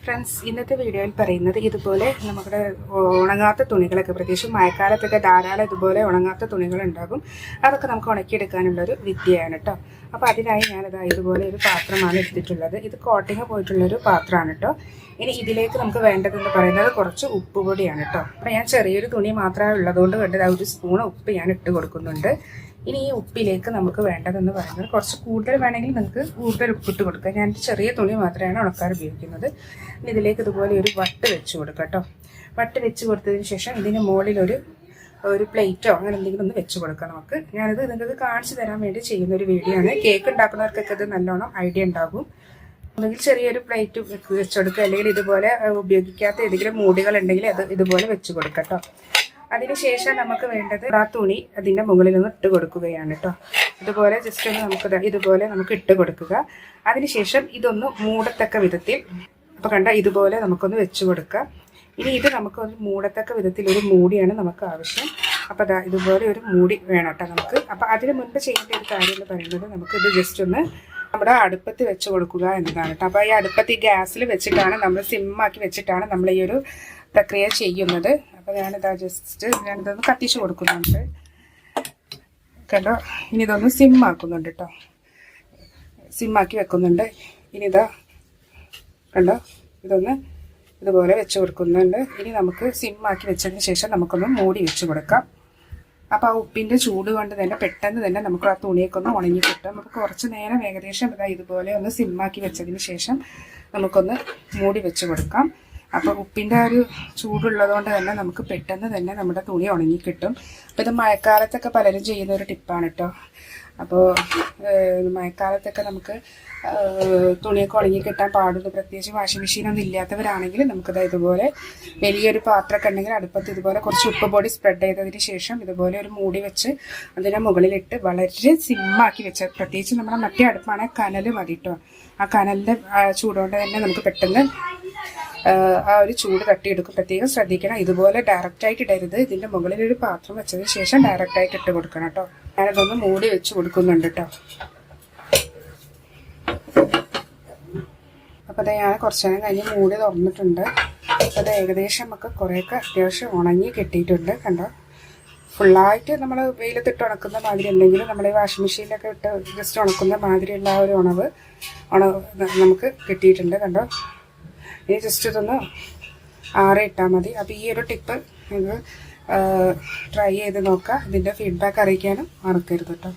Friends, ഇന്നത്തെ വീഡിയോയിൽ പറയുന്നത് ഇതുപോലെ നമ്മുടെ ഉണങ്ങാത്ത തുണികളൊക്കെ പ്രത്യേകിച്ച് മഴക്കാലത്തൊക്കെ ധാരാളം ഇതുപോലെ ഉണങ്ങാത്ത തുണികളുണ്ടാകും. അതൊക്കെ നമുക്ക് ഉണക്കിയെടുക്കാനുള്ളൊരു വിദ്യയാണ് കേട്ടോ. അപ്പോൾ അതിനായി ഞാനിതാ ഇതുപോലെ ഒരു പാത്രമാണ് എടുത്തിട്ടുള്ളത്. ഇത് കോട്ടിങ് പോയിട്ടുള്ളൊരു പാത്രമാണ് കേട്ടോ. ഇനി ഇതിലേക്ക് നമുക്ക് വേണ്ടതെന്ന് പറയുന്നത് കുറച്ച് ഉപ്പ് പൊടിയാണ് കേട്ടോ. അപ്പോൾ ഞാൻ ചെറിയൊരു തുണി മാത്രമേ ഉള്ളതുകൊണ്ട് വേണ്ടത് ഒരു സ്പൂൺ ഉപ്പ് ഞാൻ ഇട്ട് കൊടുക്കുന്നുണ്ട്. ഇനി ഈ ഉപ്പിലേക്ക് നമുക്ക് വേണ്ടതെന്ന് പറയുന്നത് കുറച്ച് കൂടുതൽ വേണമെങ്കിൽ നിങ്ങൾക്ക് കൂടുതൽ ഉപ്പിട്ട് കൊടുക്കുക. ഞാൻ ചെറിയ തുണി മാത്രമാണ് ഉണക്കാൻ ഉപയോഗിക്കുന്നത്. ഇനി ഇതിലേക്ക് ഇതുപോലെ ഒരു വട്ട് വെച്ച് കൊടുക്കുക കേട്ടോ. വട്ട് വെച്ച് കൊടുത്തതിന് ശേഷം ഇതിന് മുകളിൽ ഒരു പ്ലേറ്റോ അങ്ങനെ എന്തെങ്കിലും ഒന്ന് വെച്ച് കൊടുക്കാം നമുക്ക്. ഞാനിത് നിങ്ങൾക്ക് കാണിച്ചു തരാൻ വേണ്ടി ചെയ്യുന്ന ഒരു വീഡിയോ ആണ്. കേക്ക് ഉണ്ടാക്കുന്നവർക്കൊക്കെ ഇത് നല്ലോണം ഐഡിയ ഉണ്ടാകും. ഒന്നുകിൽ ചെറിയൊരു പ്ലേറ്റ് വെച്ച് കൊടുക്കുക, അല്ലെങ്കിൽ ഇതുപോലെ ഉപയോഗിക്കാത്ത ഏതെങ്കിലും മൂടികൾ ഉണ്ടെങ്കിൽ അത് ഇതുപോലെ വെച്ച് കൊടുക്കാം കേട്ടോ. അതിനുശേഷം നമുക്ക് വേണ്ടത് ആ തുണി അതിൻ്റെ മുകളിൽ നിന്ന് ഇട്ട് കൊടുക്കുകയാണ് കേട്ടോ. ഇതുപോലെ ജസ്റ്റ് ഒന്ന് നമുക്ക് ഇതുപോലെ നമുക്ക് ഇട്ട് കൊടുക്കുക. അതിനുശേഷം ഇതൊന്ന് മൂടത്തക്ക വിധത്തിൽ, അപ്പോൾ കണ്ട ഇതുപോലെ നമുക്കൊന്ന് വെച്ച് കൊടുക്കുക. ഇനി ഇത് നമുക്കൊന്ന് മൂടത്തക്ക വിധത്തിൽ ഒരു മൂടിയാണ് നമുക്ക് ആവശ്യം. അപ്പോൾ അതാ ഇതുപോലെ ഒരു മൂടി വേണം കേട്ടോ നമുക്ക്. അപ്പോൾ അതിന് മുൻപ് ചെയ്യേണ്ട ഒരു കാര്യം എന്ന് പറയുന്നത് നമുക്കിത് ജസ്റ്റ് ഒന്ന് നമ്മുടെ അടുപ്പത്ത് വെച്ച് കൊടുക്കുക എന്നതാണ് കേട്ടോ. അപ്പോൾ ഈ അടുപ്പത്ത് ഈ ഗ്യാസിൽ വെച്ചിട്ടാണ് നമ്മൾ സിമ്മാക്കി വെച്ചിട്ടാണ് നമ്മൾ ഈ ഒരു പ്രക്രിയ ചെയ്യുന്നത്. അപ്പോൾ ഞാനിതാ ഞാനിതൊന്ന് കത്തിച്ച് കൊടുക്കുന്നുണ്ട് കേട്ടോ. ഇനി ഇതൊന്ന് സിമ്മാക്കുന്നുണ്ട് കേട്ടോ, സിമ്മാക്കി വെക്കുന്നുണ്ട്. ഇനി ഇതാ കണ്ടോ, ഇതൊന്ന് ഇതുപോലെ വെച്ച് കൊടുക്കുന്നുണ്ട്. ഇനി നമുക്ക് സിമ്മാക്കി വെച്ചതിന് ശേഷം നമുക്കൊന്ന് മൂടി വെച്ച് കൊടുക്കാം. അപ്പോൾ ആ ഉപ്പിൻ്റെ ചൂട് കൊണ്ട് തന്നെ പെട്ടെന്ന് തന്നെ നമുക്ക് ആ തുണിയൊക്കെ ഒന്ന് ഉണങ്ങി കിട്ടും. നമുക്ക് കുറച്ച് നേരം ഏകദേശം ഇതുപോലെ ഒന്ന് സിമ്മാക്കി വെച്ചതിന് ശേഷം നമുക്കൊന്ന് മൂടി വെച്ച് കൊടുക്കാം. അപ്പോൾ ഉപ്പിൻ്റെ ഒരു ചൂടുള്ളതുകൊണ്ട് തന്നെ നമുക്ക് പെട്ടെന്ന് തന്നെ നമ്മുടെ തുണി ഉണങ്ങി കിട്ടും. അപ്പോൾ ഇത് മഴക്കാലത്തൊക്കെ പലരും ചെയ്യുന്ന ഒരു ടിപ്പാണ് കേട്ടോ. അപ്പോൾ മഴക്കാലത്തൊക്കെ നമുക്ക് തുണിയൊക്കെ ഉണങ്ങി കിട്ടാൻ പാടുള്ളൂ. പ്രത്യേകിച്ച് വാഷിംഗ് മെഷീനൊന്നും ഇല്ലാത്തവരാണെങ്കിൽ നമുക്കത് ഇതുപോലെ വലിയൊരു പാത്രമൊക്കെ ഉണ്ടെങ്കിൽ അടുപ്പത്ത് ഇതുപോലെ കുറച്ച് ഉപ്പ് പൊടി സ്പ്രെഡ് ചെയ്തതിന് ശേഷം ഇതുപോലെ ഒരു മൂടി വെച്ച് അതിൻ്റെ മുകളിലിട്ട് വളരെ സിമ്മാക്കി വെച്ച്, പ്രത്യേകിച്ച് നമ്മുടെ മറ്റേ അടുപ്പാണെങ്കിൽ കനൽ മതി കേട്ടോ. ആ കനലിൻ്റെ ചൂടുകൊണ്ട് തന്നെ നമുക്ക് പെട്ടെന്ന് ആ ഒരു ചൂട് തട്ടിയെടുക്കും. പ്രത്യേകം ശ്രദ്ധിക്കണം, ഇതുപോലെ ഡയറക്റ്റായിട്ട് ഇടരുത്. ഇതിൻ്റെ മുകളിൽ ഒരു പാത്രം വെച്ചതിന് ശേഷം ഡയറക്റ്റായിട്ട് ഇട്ട് കൊടുക്കണം കേട്ടോ. ഞാനതൊന്ന് മൂടി വെച്ച് കൊടുക്കുന്നുണ്ട് കേട്ടോ. അപ്പോൾ അത് ഞാൻ കുറച്ച് നേരം കഴിഞ്ഞ് മൂടി തുറന്നിട്ടുണ്ട്. അപ്പോൾ അത് ഏകദേശം നമുക്ക് കുറേയൊക്കെ അത്യാവശ്യം ഉണങ്ങി കിട്ടിയിട്ടുണ്ട് കണ്ടോ. ഫുള്ളായിട്ട് നമ്മൾ വെയിലത്തിട്ട് ഉണക്കുന്ന മാതിരി അല്ലെങ്കിൽ നമ്മൾ ഈ വാഷിംഗ് മെഷീനിലൊക്കെ ഇട്ട് ജസ്റ്റ് ഉണക്കുന്ന മാതിരിയുള്ള ആ ഒരു ഉണവ് നമുക്ക് കിട്ടിയിട്ടുണ്ട് കണ്ടോ. ഇനി ജസ്റ്റ് ഇതൊന്ന് ആറിയിട്ടാൽ മതി. അപ്പോൾ ഈ ഒരു ടിപ്പ് നിങ്ങൾ ട്രൈ ചെയ്ത് നോക്കുക. ഇതിൻ്റെ ഫീഡ്ബാക്ക് അറിയിക്കാനും മറക്കരുത് കേട്ടോ.